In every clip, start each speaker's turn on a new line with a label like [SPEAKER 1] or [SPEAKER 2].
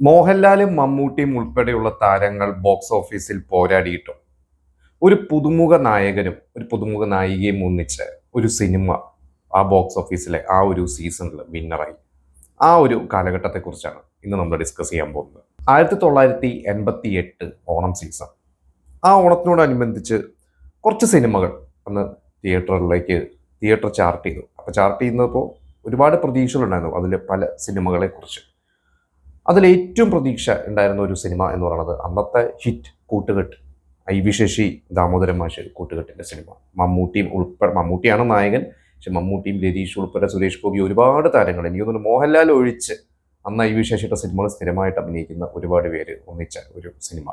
[SPEAKER 1] മോഹൻലാലും മമ്മൂട്ടിയും ഉൾപ്പെടെയുള്ള താരങ്ങൾ ബോക്സ് ഓഫീസിൽ പോരാടിയിട്ടും ഒരു പുതുമുഖ നായകനും ഒരു പുതുമുഖ നായികയും ഒന്നിച്ച് ഒരു സിനിമ ആ ബോക്സ് ഓഫീസിലെ ആ ഒരു സീസണിൽ വിന്നറായി. ആ ഒരു കാലഘട്ടത്തെക്കുറിച്ചാണ് ഇന്ന് നമ്മൾ ഡിസ്കസ് ചെയ്യാൻ പോകുന്നത്. 1988 ഓണം സീസൺ. ആ ഓണത്തിനോടനുബന്ധിച്ച് കുറച്ച് സിനിമകൾ അന്ന് തിയേറ്റർ ചാർട്ട് ചെയ്തു. അപ്പോൾ ചാർട്ട് ചെയ്യുന്നപ്പോൾ ഒരുപാട് പ്രതീക്ഷകളുണ്ടായിരുന്നു അതിൽ പല സിനിമകളെക്കുറിച്ച്. അതിലേറ്റവും പ്രതീക്ഷ ഉണ്ടായിരുന്ന ഒരു സിനിമ എന്ന് പറയുന്നത് അന്നത്തെ ഹിറ്റ് കൂട്ടുകെട്ട്, ഐ.വി. ശശി, ദാമോദരൻ മാഷ് കൂട്ടുകെട്ടിൻ്റെ സിനിമ. മമ്മൂട്ടിയാണ് നായകൻ. പക്ഷെ മമ്മൂട്ടിയും രതീഷ് ഉൾപ്പെടെ സുരേഷ് ഗോപി ഒരുപാട് താരങ്ങൾ, എനിക്ക് തോന്നുന്നു മോഹൻലാൽ ഒഴിച്ച് അന്ന് ഐ.വി. ശശിയുടെ സിനിമകൾ സ്ഥിരമായിട്ട് അഭിനയിക്കുന്ന ഒരുപാട് പേര് ഒന്നിച്ച ഒരു സിനിമ.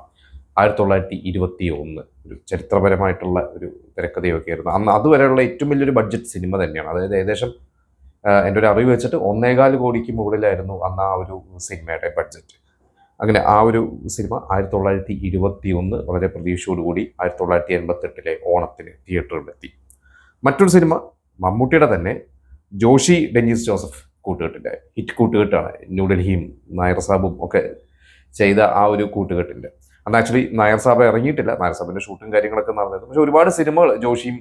[SPEAKER 1] 1921 ഒരു ചരിത്രപരമായിട്ടുള്ള ഒരു തിരക്കഥയൊക്കെ ആയിരുന്നു. അന്ന് അതുവരെയുള്ള ഏറ്റവും വലിയൊരു ബഡ്ജറ്റ് സിനിമ തന്നെയാണ്. അതായത് ഏകദേശം എൻ്റെ ഒരു അറിവ് വെച്ചിട്ട് 1.25 കോടിക്ക് മുകളിലായിരുന്നു അന്ന് ആ ഒരു സിനിമയുടെ ബഡ്ജറ്റ്. അങ്ങനെ ആ ഒരു സിനിമ 1921 വളരെ പ്രതീക്ഷയോടുകൂടി 1988 ഓണത്തിന് തിയേറ്ററിലെത്തി. മറ്റൊരു സിനിമ മമ്മൂട്ടിയുടെ തന്നെ, ജോഷി ഡെന്നിസ് ജോസഫ് കൂട്ടുകെട്ടിൻ്റെ ഹിറ്റ് കൂട്ടുകെട്ടാണ്. ന്യൂഡൽഹിയും നായർ സാബും ഒക്കെ ചെയ്ത ആ ഒരു കൂട്ടുകെട്ടിൻ്റെ. അന്ന് ആക്ച്വലി നായർ സാബ് ഇറങ്ങിയിട്ടില്ല, നായർ സാബിൻ്റെ ഷൂട്ടും കാര്യങ്ങളൊക്കെ നടന്നിരുന്നു. പക്ഷെ ഒരുപാട് സിനിമകൾ ജോഷിയും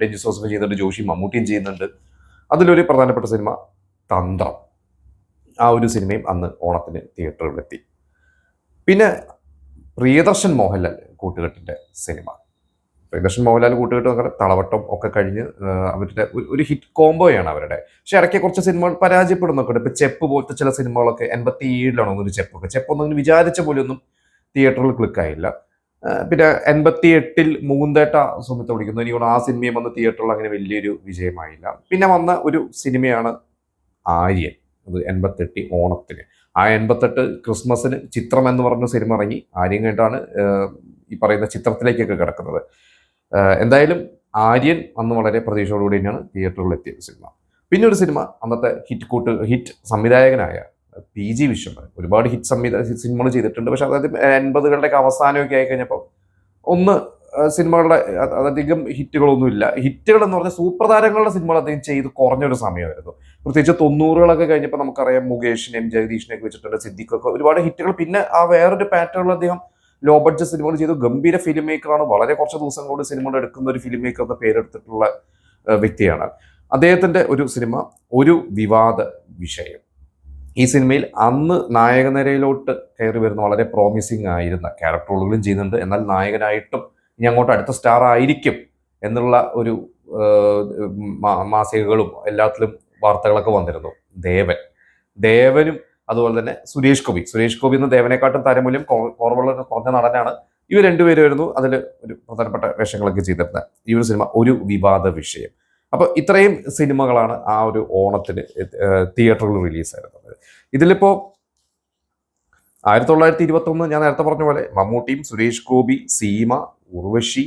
[SPEAKER 1] ഡെന്നിസ് ജോസഫും ചെയ്യുന്നുണ്ട്, ജോഷിയും മമ്മൂട്ടിയും ചെയ്യുന്നുണ്ട്. അതിലൊരു പ്രധാനപ്പെട്ട സിനിമ തന്ത്രം. ആ ഒരു സിനിമയും അന്ന് ഓണത്തിന് തിയേറ്ററുകളിലെത്തി. പിന്നെ പ്രിയദർശൻ മോഹൻലാൽ കൂട്ടുകെട്ടിൻ്റെ സിനിമ. പ്രിയദർശൻ മോഹൻലാൽ കൂട്ടുകെട്ട് നോക്കാൻ തളവട്ടം ഒക്കെ കഴിഞ്ഞ് അവരുടെ ഒരു ഹിറ്റ് കോംബോയാണ് അവരുടെ. പക്ഷെ ഇടയ്ക്ക് കുറച്ച് സിനിമകൾ പരാജയപ്പെടുന്നൊക്കെ ഉണ്ട്. ഇപ്പം ചെപ്പ് പോലത്തെ ചില സിനിമകളൊക്കെ 87 ഒരു ചെപ്പൊന്നും വിചാരിച്ച പോലെ ഒന്നും തിയേറ്ററിൽ ക്ലിക്കായില്ല. പിന്നെ 88 മൂന്തേട്ട സുമിത്ത് വിളിക്കുന്നു, എനിക്ക് തോന്നുന്നു ആ സിനിമയും വന്ന് തിയേറ്ററിൽ അങ്ങനെ വലിയൊരു വിജയമായില്ല. പിന്നെ വന്ന ഒരു സിനിമയാണ് ആര്യൻ. അത് 88 ഓണത്തിന്. ആ 88 ക്രിസ്മസിന് ചിത്രം എന്ന് പറഞ്ഞ സിനിമ ഇറങ്ങി. ആര്യൻ കഴിഞ്ഞിട്ടാണ് ഈ പറയുന്ന ചിത്രത്തിലേക്കൊക്കെ കിടക്കുന്നത്. എന്തായാലും ആര്യൻ അന്ന് വളരെ പ്രതീക്ഷയോടുകൂടി തന്നെയാണ് തിയേറ്ററിൽ എത്തിയ സിനിമ. പിന്നെ ഒരു സിനിമ അന്നത്തെ ഹിറ്റ് സംവിധായകനായ PG വിശ്വനാഥൻ. ഒരുപാട് സിനിമകൾ ചെയ്തിട്ടുണ്ട്. പക്ഷെ അതായത് 80കളുടെയൊക്കെ അവസാനമൊക്കെ ആയി കഴിഞ്ഞപ്പോൾ ഒന്ന് സിനിമകളുടെ അധികം ഹിറ്റുകളൊന്നുമില്ല. ഹിറ്റുകൾ എന്ന് പറഞ്ഞാൽ സൂപ്പർ താരങ്ങളുടെ സിനിമകൾ അദ്ദേഹം ചെയ്ത് കുറഞ്ഞൊരു സമയമായിരുന്നു. പ്രത്യേകിച്ച് 90കളൊക്കെ കഴിഞ്ഞപ്പോൾ നമുക്കറിയാം മുകേഷിനെയും ജഗദീഷിനെയൊക്കെ വെച്ചിട്ടുണ്ട്, സിദ്ദിഖൊക്കെ ഒരുപാട് ഹിറ്റുകൾ. പിന്നെ ആ വേറൊരു പാറ്റേണിൽ അദ്ദേഹം ലോ ബഡ്ജറ്റ് സിനിമകൾ ചെയ്തു. ഗംഭീര ഫിലിം മേക്കറാണ്. വളരെ കുറച്ച് ദിവസങ്ങളോട് സിനിമകൾ എടുക്കുന്ന ഒരു ഫിലിം മേക്കർ എന്ന പേരെടുത്തിട്ടുള്ള വ്യക്തിയാണ്. അദ്ദേഹത്തിൻ്റെ ഒരു സിനിമ ഒരു വിവാദ വിഷയം. ഈ സിനിമയിൽ അന്ന് നായകനിരയിലോട്ട് കയറി വരുന്ന വളരെ പ്രോമിസിങ് ആയിരുന്ന ക്യാരക്ടർ റോളുകളും ചെയ്യുന്നുണ്ട്. എന്നാൽ നായകനായിട്ടും ഇനി അങ്ങോട്ട് അടുത്ത സ്റ്റാർ ആയിരിക്കും എന്നുള്ള ഒരു മാസികകളും എല്ലാത്തിലും വാർത്തകളൊക്കെ വന്നിരുന്നു. ദേവനും അതുപോലെ തന്നെ സുരേഷ് ഗോപി എന്ന ദേവനെക്കാട്ടും താരമൂല്യം കുറഞ്ഞ നടനാണ്. ഇവർ രണ്ടുപേരുമായിരുന്നു അതിൽ ഒരു പ്രധാനപ്പെട്ട വേഷങ്ങളൊക്കെ ചെയ്തിരുന്നത്. ഈ ഒരു സിനിമ ഒരു വിവാദ വിഷയം. അപ്പോൾ ഇത്രയും സിനിമകളാണ് ആ ഒരു ഓണത്തിന് തിയേറ്ററുകളിൽ റിലീസായിരുന്നത്. ഇതിലിപ്പോൾ 1921 ഞാൻ നേരത്തെ പറഞ്ഞ പോലെ മമ്മൂട്ടിയും സുരേഷ് ഗോപി, സീമ, ഉർവശി,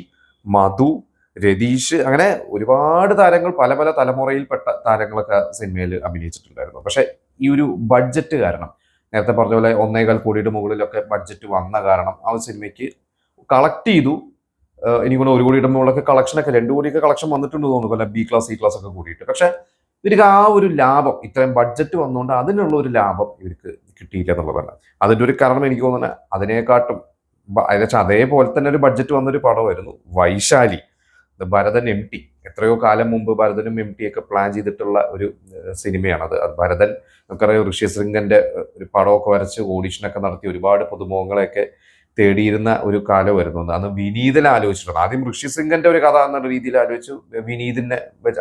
[SPEAKER 1] മധു, രതീഷ്, അങ്ങനെ ഒരുപാട് താരങ്ങൾ, പല പല തലമുറയിൽപ്പെട്ട താരങ്ങളൊക്കെ സിനിമയിൽ അഭിനയിച്ചിട്ടുണ്ടായിരുന്നു. പക്ഷേ ഈ ഒരു ബഡ്ജറ്റ് കാരണം, നേരത്തെ പറഞ്ഞ പോലെ 1.25 കോടിയുടെ മുകളിലൊക്കെ ബഡ്ജറ്റ് വന്ന കാരണം ആ സിനിമയ്ക്ക് കളക്ട് ചെയ്തു. എനിക്കൊന്ന് 1 കോടിയുടെ മുകളിലൊക്കെ കളക്ഷനൊക്കെ 2 കോടിയൊക്കെ കളക്ഷൻ വന്നിട്ടുണ്ട് തോന്നുന്നു, അല്ല B ക്ലാസ്, C ക്ലാസ് ഒക്കെ കൂടിയിട്ട്. പക്ഷെ ഇവർക്ക് ആ ഒരു ലാഭം, ഇത്രയും ബഡ്ജറ്റ് വന്നുകൊണ്ട് അതിനുള്ള ഒരു ലാഭം ഇവർക്ക് കിട്ടിയില്ല എന്നുള്ളതാണ്. അതിൻ്റെ ഒരു കാരണം എനിക്ക് തോന്നുന്നത് അതിനെക്കാട്ടും ഏകദേശം അതേപോലെ തന്നെ ഒരു ബഡ്ജറ്റ് വന്നൊരു പടമായിരുന്നു വൈശാലി. ഭരതൻ MT, എത്രയോ കാലം മുമ്പ് ഭരതനും MT ഒക്കെ പ്ലാൻ ചെയ്തിട്ടുള്ള ഒരു സിനിമയാണത്. ഭരതൻ നമുക്കറിയാം ഋഷ്യശൃംഗന്റെ ഒരു പടമൊക്കെ വരച്ച് ഓഡീഷനൊക്കെ നടത്തി ഒരുപാട് പുതുമുഖങ്ങളെയൊക്കെ തേടിയിരുന്ന ഒരു കാലം വരുന്നത്. അന്ന് വിനീതിനെ ആലോചിച്ചിട്ടുണ്ട്. ആദ്യം ഋഷ്യശൃംഗന്റെ ഒരു കഥ എന്നുള്ള രീതിയിൽ ആലോചിച്ചു, വിനീതിനെ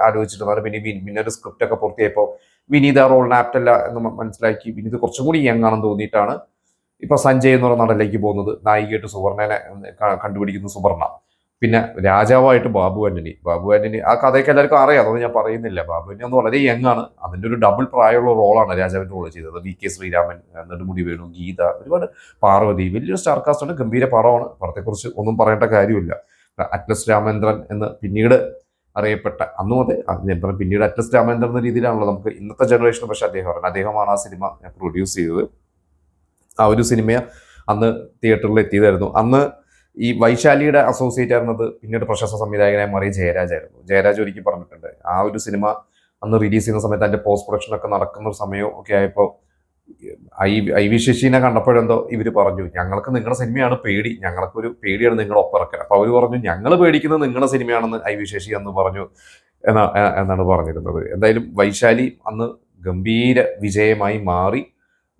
[SPEAKER 1] ആലോചിച്ചിട്ടുണ്ട്. പിന്നെ ഒരു സ്ക്രിപ്റ്റ് ഒക്കെ പൂർത്തിയായപ്പോൾ വിനീത് ആ റോളിന് ആപ്റ്റല്ല എന്ന് മനസ്സിലാക്കി വിനീത് കുറച്ചും കൂടി യങ് ആണെന്ന് തോന്നിയിട്ടാണ് ഇപ്പൊ സഞ്ജയ് എന്ന് പറഞ്ഞ നടനിലേക്ക് പോകുന്നത്. നായികയായിട്ട് സുവർണനെ കണ്ടുപിടിക്കുന്ന സുവർണ. പിന്നെ രാജാവായിട്ട് ബാബു ആന്റണി. ആ കഥയൊക്കെ എല്ലാവർക്കും അറിയാം, അതൊന്നും ഞാൻ പറയുന്നില്ല. ബാബു ആന്റണി അന്ന് വളരെ യങ് ആണ്. അതിൻ്റെ ഒരു ഡബിൾ പ്രായമുള്ള റോളാണ് രാജാവിൻ്റെ റോൾ ചെയ്തത്. VK ശ്രീരാമൻ, നെടുമുടി വേണു, ഗീത, ഒരുപാട് പാർവതി, വലിയൊരു സ്റ്റാർ കാസ്റ്റാണ്. ഗംഭീര പടമാണ്. പടത്തെക്കുറിച്ച് ഒന്നും പറയേണ്ട കാര്യമില്ല. അറ്റ്ലസ് രാമേന്ദ്രൻ എന്ന് പിന്നീട് അറിയപ്പെട്ട, അന്നും അതെ പിന്നീട് അറ്റ്ലസ് രാമേന്ദ്രൻ എന്ന രീതിയിലാണല്ലോ നമുക്ക് ഇന്നത്തെ ജനറേഷൻ. പക്ഷെ അദ്ദേഹമാണ് ആ സിനിമ പ്രൊഡ്യൂസ് ചെയ്തത്. ആ ഒരു സിനിമ അന്ന് തിയേറ്ററിൽ എത്തിയതായിരുന്നു. അന്ന് ഈ വൈശാലിയുടെ അസോസിയേറ്റ് ആയിരുന്നത് പിന്നീട് പ്രശസ്ത സംവിധായകനായി മാറിയ ജയരാജായിരുന്നു. ജയരാജ് ഒരിക്കൽ പറഞ്ഞിട്ടുണ്ട്, ആ ഒരു സിനിമ അന്ന് റിലീസ് ചെയ്യുന്ന സമയത്ത് അതിൻ്റെ പോസ്റ്റ് പ്രൊഡക്ഷൻ ഒക്കെ നടക്കുന്ന ഒരു സമയം ഒക്കെ ആയപ്പോൾ ഐ വി ശശിനെ കണ്ടപ്പോഴെന്തോ ഇവർ പറഞ്ഞു, ഞങ്ങൾക്ക് നിങ്ങളുടെ സിനിമയാണ് പേടി, ഞങ്ങൾക്കൊരു പേടിയാണ് നിങ്ങളുടെ ഒപ്പിറക്കൽ. അപ്പോൾ അവർ പറഞ്ഞു, ഞങ്ങൾ പേടിക്കുന്നത് നിങ്ങളുടെ സിനിമയാണെന്ന് ഐ വി ശശി എന്ന് പറഞ്ഞു എന്നാണ് പറഞ്ഞിരുന്നത്. എന്തായാലും വൈശാലി അന്ന് ഗംഭീര വിജയമായി മാറി.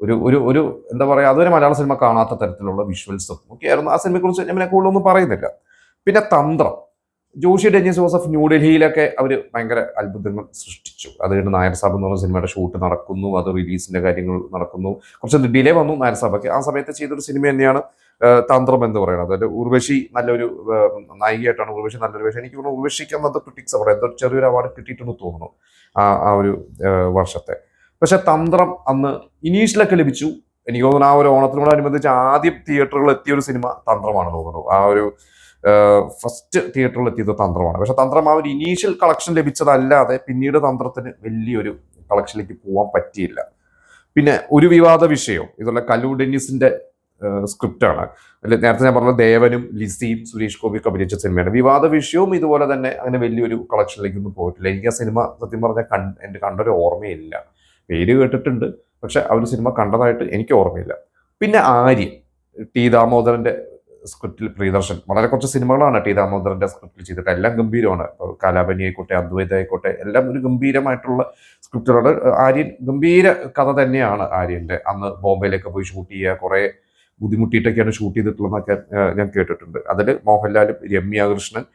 [SPEAKER 1] ഒരു ഒരു ഒരു എന്താ പറയുക, അതൊരു മലയാള സിനിമ കാണാത്ത തരത്തിലുള്ള വിഷ്വൽസും ഒക്കെ ആയിരുന്നു. ആ സിനിമയെക്കുറിച്ച് ഞാൻ പിന്നെ കൂടുതലൊന്നും പറയുന്നില്ല. പിന്നെ തന്ത്രം, ജോഷി ഡെന്നിസ് ജോസഫ് ന്യൂഡൽഹിയിലൊക്കെ അവർ ഭയങ്കര അത്ഭുതങ്ങൾ സൃഷ്ടിച്ചു. അത് കഴിഞ്ഞ് നായർ സാബ് എന്ന് പറഞ്ഞ സിനിമയുടെ ഷൂട്ട് നടക്കുന്നു, അത് റിലീസിന്റെ കാര്യങ്ങൾ നടക്കുന്നു. കുറച്ച് ഡിലേ വന്നു നായർ സാബൊക്കെ. ആ സമയത്ത് ചെയ്തൊരു സിനിമ തന്നെയാണ് തന്ത്രം എന്ന് പറയുന്നത്. അതിൽ ഉർവശി നല്ലൊരു നായികയായിട്ടാണ്. ഉർവശി നല്ലൊരു വേഷം. എനിക്ക് തോന്നുന്നു ഉർവശിക്ക് അന്നത്തെ ക്രിറ്റിക്സ് അവിടെ എന്തോ ചെറിയൊരു അവാർഡ് കിട്ടിയിട്ടുണ്ടെന്ന് തോന്നുന്നു ആ ഒരു വർഷത്തെ. പക്ഷെ തന്ത്രം അന്ന് ഇനീഷ്യലൊക്കെ ലഭിച്ചു. എനിക്ക് തോന്നുന്നു ആ ഒരു ഓണത്തിനോടനുബന്ധിച്ച് ആദ്യം തിയേറ്ററുകളിൽ എത്തിയ ഒരു സിനിമ തന്ത്രമാണ് തോന്നുന്നു. ആ ഒരു ഫസ്റ്റ് തിയേറ്ററിൽ എത്തിയത് തന്ത്രമാണ്. പക്ഷെ തന്ത്രം ആ ഒരു ഇനീഷ്യൽ കളക്ഷൻ ലഭിച്ചതല്ലാതെ പിന്നീട് തന്ത്രത്തിന് വലിയൊരു കളക്ഷനിലേക്ക് പോകാൻ പറ്റിയില്ല. പിന്നെ ഒരു വിവാദ വിഷയം ഇതുള്ള കല്ലു ഡെന്നിസിന്റെ സ്ക്രിപ്റ്റാണ്. നേരത്തെ ഞാൻ പറഞ്ഞ ദേവനും ലിസിയും സുരേഷ് ഗോപിയൊക്കെ അഭിനയിച്ച സിനിമയാണ്. വിവാദ വിഷയവും ഇതുപോലെ തന്നെ അങ്ങനെ വലിയൊരു കളക്ഷനിലേക്കൊന്നും പോയിട്ടില്ല. എനിക്ക് ആ സിനിമ സത്യം പറഞ്ഞാൽ എൻ്റെ കണ്ടൊരു ഓർമ്മയില്ല. പേര് കേട്ടിട്ടുണ്ട്, പക്ഷെ ആ ഒരു സിനിമ കണ്ടതായിട്ട് എനിക്ക് ഓർമ്മയില്ല. പിന്നെ ആര്യൻ, ടി ദാമോദരന്റെ സ്ക്രിപ്റ്റിൽ പ്രിയദർശൻ വളരെ കുറച്ച് സിനിമകളാണ് ടി ദാമോദരന്റെ സ്ക്രിപ്റ്റിൽ ചെയ്തിട്ട്. എല്ലാം ഗംഭീരമാണ്. കലാപനി ആയിക്കോട്ടെ, അദ്വൈത ആയിക്കോട്ടെ, എല്ലാം ഒരു ഗംഭീരമായിട്ടുള്ള സ്ക്രിപ്റ്റുകളുടെ. ആര്യൻ ഗംഭീര കഥ തന്നെയാണ് ആര്യന്റെ. അന്ന് ബോംബെയിലൊക്കെ പോയി ഷൂട്ട് ചെയ്യുക, കുറെ ബുദ്ധിമുട്ടിയിട്ടൊക്കെയാണ് ഷൂട്ട് ചെയ്തിട്ടുള്ളതെന്നൊക്കെ ഞാൻ കേട്ടിട്ടുണ്ട്. അതിൽ മോഹൻലാലും രമ്യ കൃഷ്ണൻ,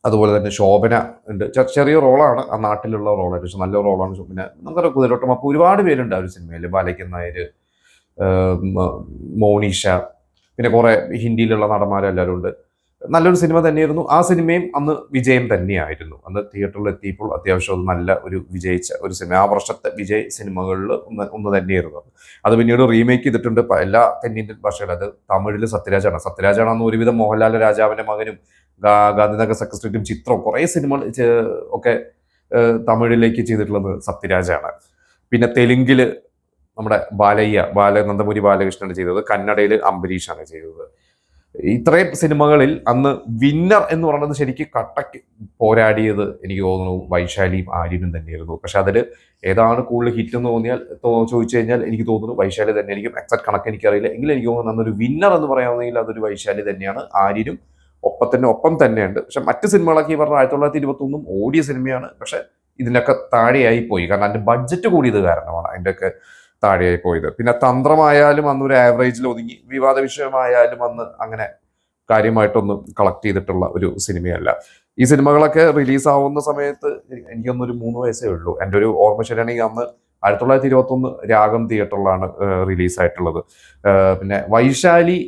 [SPEAKER 1] അതുപോലെ തന്നെ ശോഭന ഉണ്ട്. ചെറിയ റോളാണ്, ആ നാട്ടിലുള്ള റോളാണ്, പക്ഷെ നല്ല റോളാണ്. പിന്നെ നമുക്കൊരു കുതിരോട്ടം. അപ്പോൾ ഒരുപാട് പേരുണ്ട് ആ ഒരു സിനിമയിൽ. ബാലയ്ക്കൻ നായർ, മോണിഷ, പിന്നെ കുറെ ഹിന്ദിയിലുള്ള നടന്മാരെല്ലാവരും ഉണ്ട്. നല്ലൊരു സിനിമ തന്നെയായിരുന്നു. ആ സിനിമയും അന്ന് വിജയം തന്നെയായിരുന്നു. അന്ന് തിയേറ്ററിൽ എത്തിയപ്പോൾ അത്യാവശ്യം അത് നല്ല ഒരു വിജയിച്ച ഒരു സിനിമ. ആ വർഷത്തെ വിജയ് സിനിമകളിൽ ഒന്ന് തന്നെയായിരുന്നു. അത് പിന്നീട് റീമേക്ക് ചെയ്തിട്ടുണ്ട് എല്ലാ തെന്നിന്ത്യൻ ഭാഷകളിൽ. അത് തമിഴിൽ സത്യരാജാണ് അന്ന് ഒരുവിധം മോഹൻലാൽ രാജാവിന്റെ മകനും ഗാന്ധിനഗർ സെക്രട്ടറിയും ചിത്രം കുറേ സിനിമകൾ ഒക്കെ തമിഴിലേക്ക് ചെയ്തിട്ടുള്ളത് സത്യരാജാണ്. പിന്നെ തെലുങ്കില് നമ്മുടെ നന്ദമൂരി ബാലകൃഷ്ണനാണ് ചെയ്തത്. കന്നഡയിൽ അംബരീഷാണ് ചെയ്തത്. ഇത്രയും സിനിമകളിൽ അന്ന് വിന്നർ എന്ന് പറയുന്നത് ശരിക്കും കട്ടക്ക് പോരാടിയത് എനിക്ക് തോന്നുന്നു വൈശാലിയും ആര്യനും തന്നെയായിരുന്നു. പക്ഷെ അതിൽ ഏതാണ് കൂടുതൽ ഹിറ്റ് എന്ന് ചോദിച്ചു കഴിഞ്ഞാൽ എനിക്ക് തോന്നുന്നു വൈശാലി തന്നെയായിരിക്കും. എക്സാക്ട് കണക്ക് എനിക്കറിയില്ല, എങ്കിലും എനിക്ക് തോന്നുന്നു അന്നൊരു വിന്നർ എന്ന് പറയാവുന്നെങ്കിൽ അതൊരു വൈശാലി തന്നെയാണ്. ആര്യനും ഒപ്പം തന്നെയുണ്ട്. പക്ഷെ മറ്റ് സിനിമകളൊക്കെ ഈ പറഞ്ഞ 1921 ഓടിയ സിനിമയാണ്. പക്ഷെ ഇതിനൊക്കെ താഴെയായി പോയി, കാരണം അതിന്റെ ബഡ്ജറ്റ് കൂടിയത് കാരണമാണ് അതിൻ്റെയൊക്കെ താഴെയായി പോയത്. പിന്നെ തന്ത്രമായാലും അന്നൊരു ആവറേജിൽ ഒതുങ്ങി. വിവാദ വിഷയമായാലും അന്ന് അങ്ങനെ കാര്യമായിട്ടൊന്നും കളക്ട് ചെയ്തിട്ടുള്ള ഒരു സിനിമയല്ല. ഈ സിനിമകളൊക്കെ റിലീസാവുന്ന സമയത്ത് എനിക്കൊന്നൊരു 3 വയസ്സേ ഉള്ളൂ. എൻ്റെ ഒരു ഓർമ്മ ശരിയാണെങ്കിൽ അന്ന് 1921 രാഗം തിയേറ്ററിലാണ് റിലീസായിട്ടുള്ളത്. പിന്നെ വൈശാലി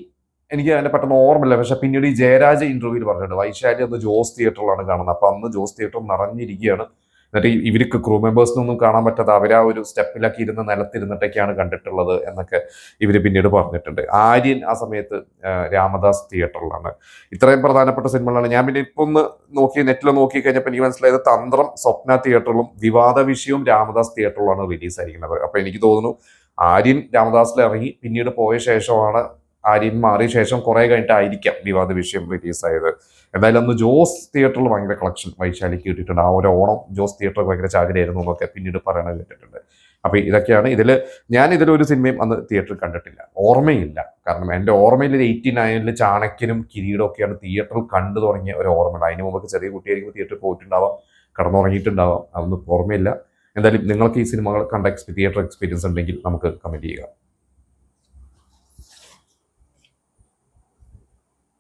[SPEAKER 1] എനിക്ക് അതിനെ പെട്ടെന്ന് ഓർമ്മയില്ല. പക്ഷെ പിന്നീട് ഈ ജയരാജ് ഇന്റർവ്യൂവിൽ പറഞ്ഞിട്ടുണ്ട് വൈശാലി അന്ന് ജോസ് തിയേറ്ററിലാണ് കാണുന്നത്. അപ്പൊ അന്ന് ജോസ് തിയേറ്റർ നിറഞ്ഞിരിക്കുകയാണ്. എന്നിട്ട് ഇവർക്ക് ക്രൂ മെമ്പേഴ്സിനൊന്നും കാണാൻ പറ്റാതെ അവരാ ഒരു സ്റ്റെപ്പിലൊക്കെ ഇരുന്ന് നിലത്തിരുന്നിട്ടൊക്കെയാണ് കണ്ടിട്ടുള്ളത് എന്നൊക്കെ ഇവർ പിന്നീട് പറഞ്ഞിട്ടുണ്ട്. ആര്യൻ ആ സമയത്ത് രാമദാസ് തിയേറ്ററിലാണ്. ഇത്രയും പ്രധാനപ്പെട്ട സിനിമകളാണ്. ഞാൻ പിന്നെ ഇപ്പൊ ഒന്ന് നെറ്റിൽ നോക്കി കഴിഞ്ഞപ്പോൾ എനിക്ക് മനസ്സിലായത് തന്ത്രം സ്വപ്ന തിയേറ്ററിലും വിവാദ വിഷയവും രാമദാസ് തിയേറ്ററിലാണ് റിലീസായിരിക്കുന്നത്. അപ്പൊ എനിക്ക് തോന്നുന്നു ആര്യൻ രാമദാസിൽ ഇറങ്ങി പിന്നീട് പോയ ശേഷമാണ്, ആര്യൻ മാറിയ ശേഷം കുറെ കഴിഞ്ഞിട്ടായിരിക്കാം വിവാദ വിഷയം റിലീസായത്. എന്തായാലും അന്ന് ജോസ് തിയേറ്ററിൽ ഭയങ്കര കളക്ഷൻ വൈശാലിക്ക് കിട്ടിയിട്ടുണ്ട്. ആ ഒരു ഓണം ജോസ് തിയേറ്റർ ഭയങ്കര ചാകരയായിരുന്നു എന്നൊക്കെ പിന്നീട് പറയണത് കേട്ടിട്ടുണ്ട്. അപ്പൊ ഇതൊക്കെയാണ് ഇതിലൊരു സിനിമയും അന്ന് തിയേറ്ററിൽ കണ്ടിട്ടില്ല, ഓർമ്മയില്ല. കാരണം എൻ്റെ ഓർമ്മയിൽ 89 ചാണക്യനും കിരീടം ഒക്കെയാണ് തിയേറ്ററിൽ കണ്ടു തുടങ്ങിയ ഒരു ഓർമ്മയുണ്ട്. അതിന് മുമ്പൊക്കെ ചെറിയ കുട്ടിയായിരിക്കും തിയേറ്ററിൽ പോയിട്ടുണ്ടാവാം, കടന്നുറങ്ങിയിട്ടുണ്ടാവാം, അതൊന്നും ഓർമ്മയില്ല. എന്തായാലും നിങ്ങൾക്ക് ഈ സിനിമകൾ കണ്ട തിയേറ്റർ എക്സ്പീരിയൻസ് ഉണ്ടെങ്കിൽ നമുക്ക് കമന്റ് ചെയ്യുക.